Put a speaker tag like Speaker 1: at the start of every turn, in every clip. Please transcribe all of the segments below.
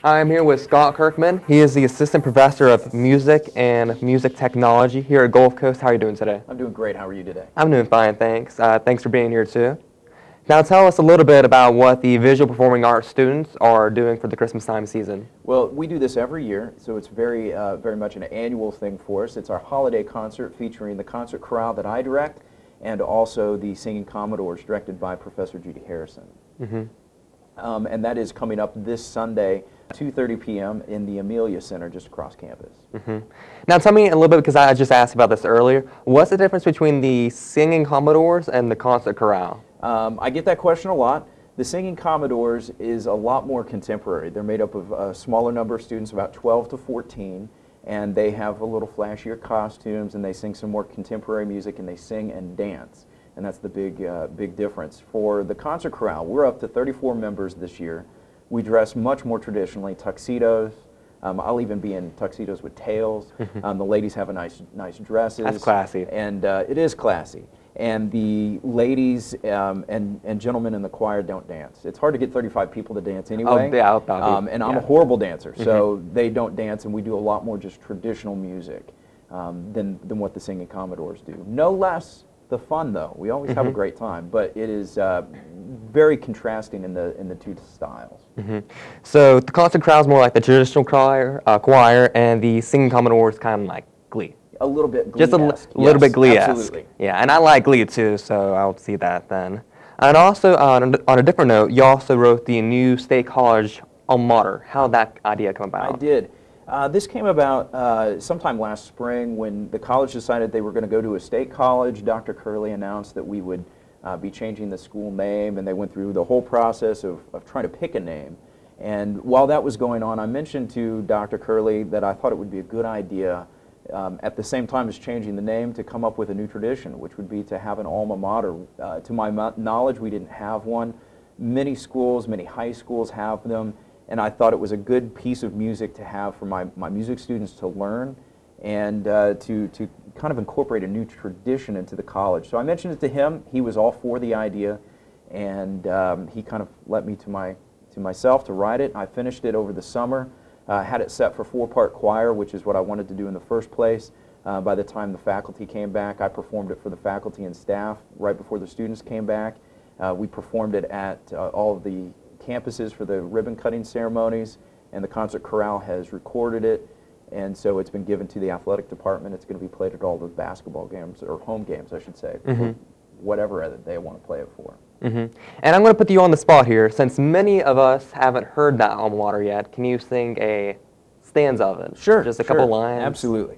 Speaker 1: I'm here with Scott Kirkman. He is the Assistant Professor of Music and Music Technology here at Gulf Coast. How are you doing today?
Speaker 2: I'm doing great. How are you today?
Speaker 1: I'm doing fine, thanks. Thanks for being here too. Now tell us a little bit about what the Visual Performing Arts students are doing for the Christmas time season.
Speaker 2: Well, we do this every year, so it's very much an annual thing for us. It's our holiday concert featuring the concert chorale that I direct and also the Singing Commodores directed by Professor Judy Harrison. And that is coming up this Sunday, 2:30 p.m. in the Amelia Center just across campus.
Speaker 1: Now tell me a little bit, because I just asked about this earlier, what's the difference between the Singing Commodores and the concert chorale?
Speaker 2: I get that question a lot. The Singing Commodores is a lot more contemporary. They're made up of a smaller number of students, about 12 to 14, and they have a little flashier costumes, and they sing some more contemporary music, and they sing and dance. And that's the big difference. For the concert chorale, we're up to 34 members this year. We dress much more traditionally, tuxedos. I'll even be in tuxedos with tails. The ladies have nice dresses.
Speaker 1: That's classy.
Speaker 2: And it is classy. And the ladies and gentlemen in the choir don't dance. It's hard to get 35 people to dance anyway.
Speaker 1: Oh, yeah,
Speaker 2: and I'm a horrible dancer, so they don't dance, and we do a lot more just traditional music than what the Singing Commodores do. No less the fun, though. We always have a great time, but it is very contrasting in the two styles.
Speaker 1: So the concert chorale is more like the traditional choir, and the Singing Commodores kind of like Glee.
Speaker 2: A little bit Glee-esque.
Speaker 1: Just a little bit Glee-esque.
Speaker 2: Absolutely.
Speaker 1: Yeah, and I like Glee too, so I'll see that then. And also, on a different note, you also wrote the new State College Alma Mater. How did that idea come about?
Speaker 2: I did. This came about sometime last spring when the college decided they were going to go to a state college. Dr. Curley announced that we would be changing the school name, and they went through the whole process of trying to pick a name. And while that was going on, I mentioned to Dr. Curley that I thought it would be a good idea at the same time as changing the name to come up with a new tradition, which would be to have an alma mater. To my knowledge, we didn't have one. Many schools, many high schools have them, and I thought it was a good piece of music to have for my music students to learn and to kind of incorporate a new tradition into the college. So I mentioned it to him. He was all for the idea, and he kind of let me to myself to write it. I finished it over the summer. Had it set for 4-part choir, which is what I wanted to do in the first place. By the time the faculty came back, I performed it for the faculty and staff right before the students came back. We performed it at all of the campuses for the ribbon cutting ceremonies, and the concert chorale has recorded it, and so it's been given to the athletic department. It's going to be played at all the basketball games, or home games, I should say, for whatever they want to play it for.
Speaker 1: And I'm going to put you on the spot here. Since many of us haven't heard that alma mater yet, can you sing a stanza of it?
Speaker 2: Sure.
Speaker 1: Just a couple lines?
Speaker 2: Absolutely.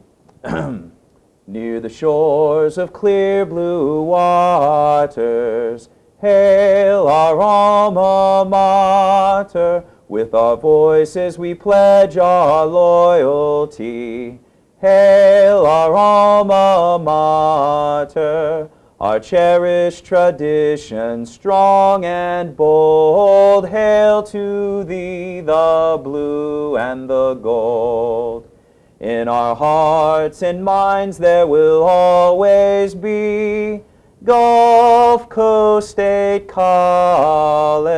Speaker 2: Near the shores of clear blue waters, hail our alma mater. With our voices we pledge our loyalty. Hail our alma mater. Our cherished tradition, strong and bold, hail to thee the blue and the gold. In our hearts and minds there will always be Gulf Coast State College.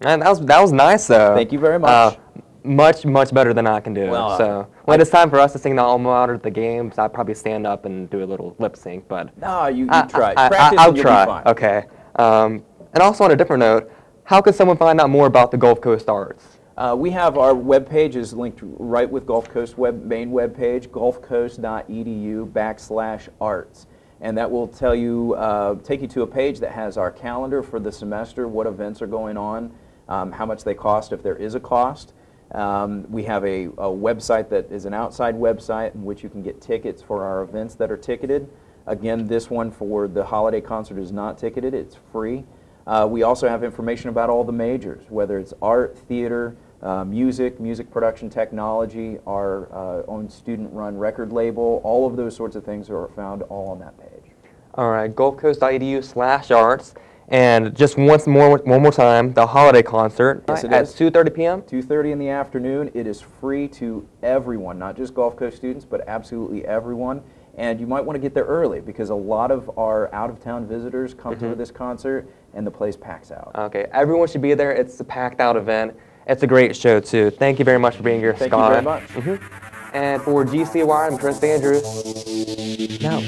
Speaker 1: And that was nice, though.
Speaker 2: Thank you very much.
Speaker 1: Much better than I can do.
Speaker 2: Well,
Speaker 1: so when it's time for us to sing the alma mater at the games, I'd probably stand up and do a little lip sync. But
Speaker 2: no, you try. Practice
Speaker 1: I'll
Speaker 2: and you'll
Speaker 1: try.
Speaker 2: Be fine.
Speaker 1: Okay. And also on a different note, how could someone find out more about the Gulf Coast Arts?
Speaker 2: We have our webpage is linked right with Gulf Coast main webpage, gulfcoast.edu/arts. And that will tell you, take you to a page that has our calendar for the semester, what events are going on, how much they cost if there is a cost. We have a website that is an outside website in which you can get tickets for our events that are ticketed. Again, this one for the holiday concert is not ticketed, it's free. We also have information about all the majors, whether it's art, theater, music production technology, our own student-run record label. All of those sorts of things are found all on that page.
Speaker 1: All right, gulfcoast.edu/arts. And just one more time, the holiday concert
Speaker 2: yes,
Speaker 1: at 2:30 p.m.?
Speaker 2: 2:30 in the afternoon. It is free to everyone, not just Gulf Coast students, but absolutely everyone. And you might want to get there early because a lot of our out-of-town visitors come to this concert, and the place packs out.
Speaker 1: Okay, everyone should be there. It's a packed-out event. It's a great show, too. Thank you very much for being here,
Speaker 2: Thank
Speaker 1: Scott.
Speaker 2: you very much.
Speaker 1: And for GCY, I'm Chris Andrews. Now,